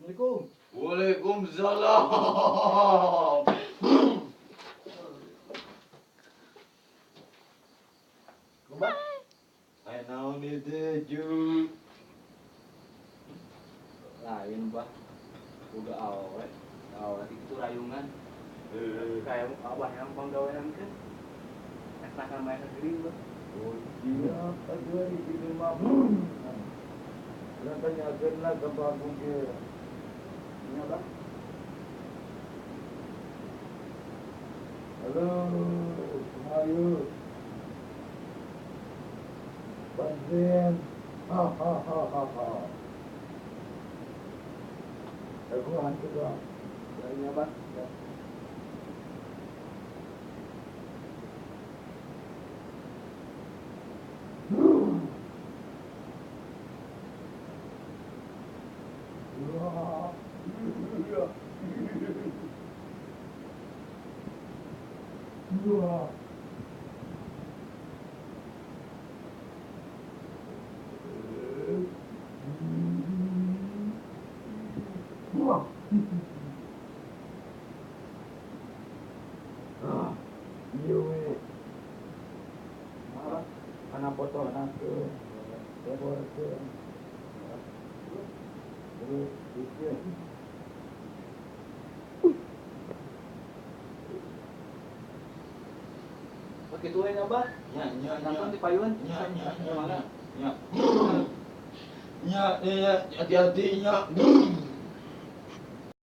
Assalamualaikum. Waalaikumsalam. Kumbang? Ay naon itu Ju. Lain bah. Udah awet. Awet itu rayungan. Kayak abah yang panggawean kan. Enakan main sendiri bah. Oh iya, aduh itu mah. Katanya kena ke bagong dia. Ini bang. Halo, ayo. Bantuin. Ha ha ha ha ha. Aku hantu bang. Ini bang. Karena foto anak ke, Oke tuh ini abah. Nonton di payun. Hati-hatinya.